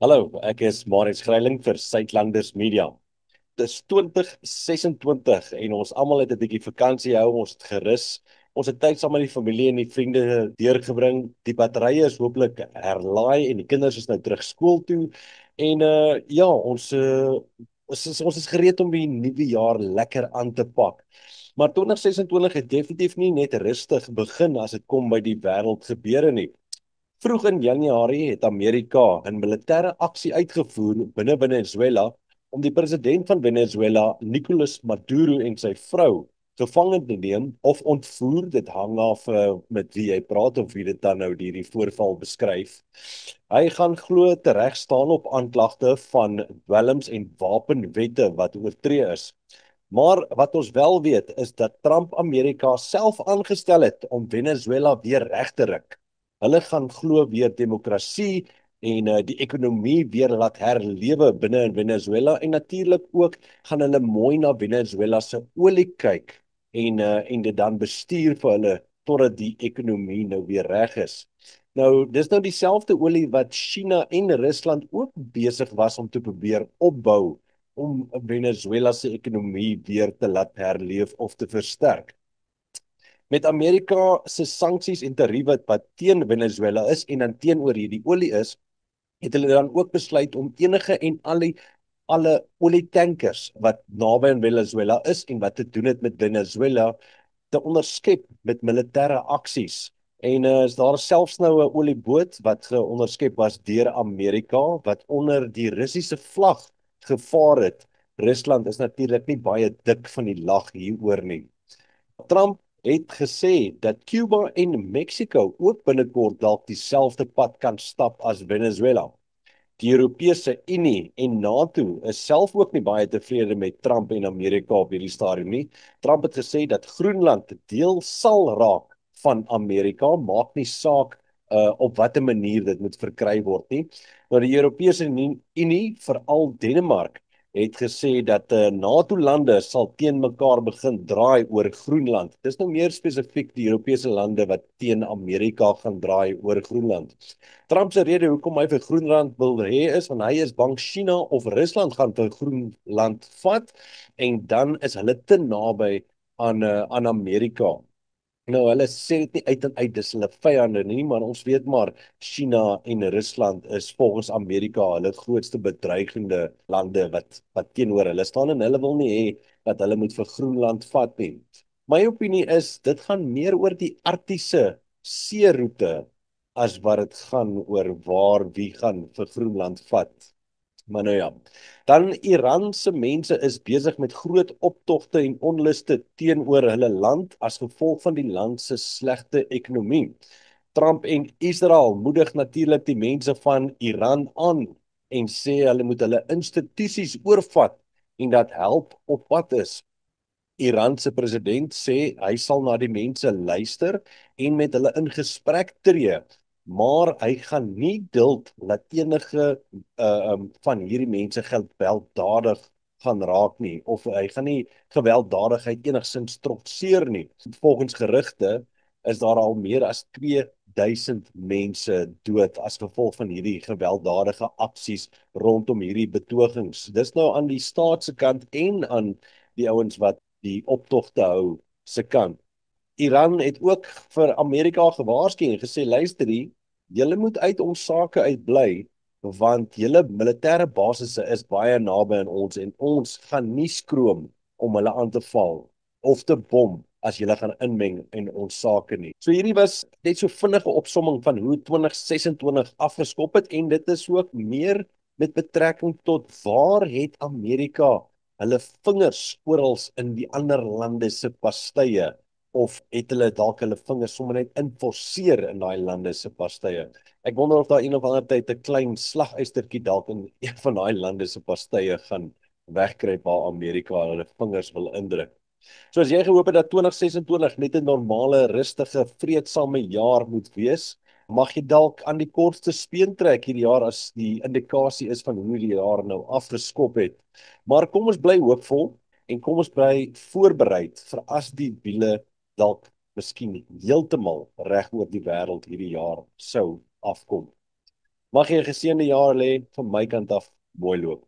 Hallo, ek is Marius Greiling vir Suidlanders Media. Dis 2026 en ons almal het 'n bietjie vakansie hou, ons het gerus. Ons het tyd saam met die familie en die vriende deurgebring. Die batterye is hopelik herlaai en die kinders is nou terug skool toe. En ja, ons is gereed om die nuwe jaar lekker aan te pak. Maar 2026 het definitief nie net rustig begin as dit kom by die wêreld gebeure nie. Vroeg in Januarie het Amerika 'n militêre aksie uitgevoer binne Venezuela om die president van Venezuela, Nicolas Maduro en sy vrou gevange te neem of ontvoer. Dit hang af met wie jy praat of wie dit dan nou hierdie voorval beskryf. Hy gaan glo tereg staan op aanklagte van dwelms en wapenwette wat oortree is. Maar wat ons wel weet is dat Trump Amerika self aangestel het om Venezuela weer reg te ruk. Hulle gaan glo weer demokrasie en die ekonomie weer laat herlewe binne in Venezuela en natuurlik ook gaan hulle mooi na Venezuela se olie kyk en dit dan bestuur vir hulle totdat die ekonomie nou weer reg is. Nou, dis nou dieselfde olie wat China en Rusland ook besig was om te probeer opbou om Venezuela se ekonomie weer te laat herleef of te versterk. Met Amerika se sanksies en tariewe wat teen Venezuela is en dan teenoor hierdie olie is, het hulle dan ook besluit om enige en alle olietankers wat naby aan Venezuela is en wat te doen het met Venezuela te onderskep met militêre aksies. En is daar selfs nou 'n olieboot wat geonderskep was deur Amerika wat onder die Russiese vlag gevaar het. Rusland is natuurlik nie baie dik van die lag hieroor nie. Trump het gesê dat Cuba en Mexico ook binnekort dalk dieselfde pad kan stap as Venezuela. Die Europese Unie en NATO is self ook nie baie tevrede met Trump en Amerika op hierdie stadium nie. Trump het gesê dat Groenland deel sal raak van Amerika, maak nie saak op watter manier dit moet verkry word nie. Maar die Europese Unie, veral Denemark, het gesê dat NATO-lande sal teen mekaar begin draai oor Groenland. Dis nou meer spesifiek die Europese lande wat teen Amerika gaan draai oor Groenland. Trump se rede hoekom hy vir Groenland wil hê is want hy is bang China of Rusland gaan vir Groenland vat en dan is hulle te naby aan Amerika. Nou, hulle sê dit nie uit en uit, dis hulle vyande nie, maar ons weet maar China en Rusland is volgens Amerika hulle grootste bedreigende lande wat teenoor hulle staan en hulle wil nie hê dat hulle moet vir Groenland vat nie. My opinie is dit gaan meer oor die Arktiese seeroete as wat dit gaan oor waar wie gaan vir Groenland vat. Maar nou ja, dan Iran se mense is besig met groot optogte en onluste teenoor hulle land as gevolg van die land se slegte ekonomie. Trump en Israel moedig natuurlik die mense van Iran aan en sê hulle moet hulle institusies oorvat en dat help op pad is. Iran se president sê hy sal na die mense luister en met hulle in gesprek tree, maar hy gaan nie duld dat enige van hierdie mense gewelddadig gaan raak nie of hy gaan nie gewelddadigheid enigsins trotseer nie. Volgens gerugte is daar al meer as 2000 mense dood as gevolg van hierdie gewelddadige aksies rondom hierdie betogings. Dis nou aan die staat se kant en aan die ouens wat die optogte hou se kant. Iran het ook vir Amerika gewaarsku en gesê luister hier, julle moet uit ons sake uitbly want julle militêre basisse is baie naby aan ons en ons gaan nie skroom om hulle aan te val of te bom as julle gaan inmeng in ons sake nie. So hierdie was net so vinnige opsomming van hoe 2026 afgeskop het en dit is ook meer met betrekking tot waar het Amerika hulle vingers oral in die ander lande se pastye of het hulle dalk hulle vingers sommer net inforceer in daai lande se pastye. Ek wonder of daar een of ander tyd 'n klein slaguistertjie dalk in een van daai lande se pastye gaan wegkruip waar Amerika hulle vingers wil indruk. So as jy gehoop het dat 2026 net 'n normale, rustige, vreedsame jaar moet wees, mag jy dalk aan die kortste speen trek hierdie jaar as die indikasie is van hoe die jaar nou afgeskop het. Maar kom ons bly hoopvol en kom ons bly voorbereid vir as die wiele dalk miskien heeltemal reg oor die wêreld hierdie jaar sou afkom. Mag jy 'n geseënde jaar hê van my kant af. Mooi loop.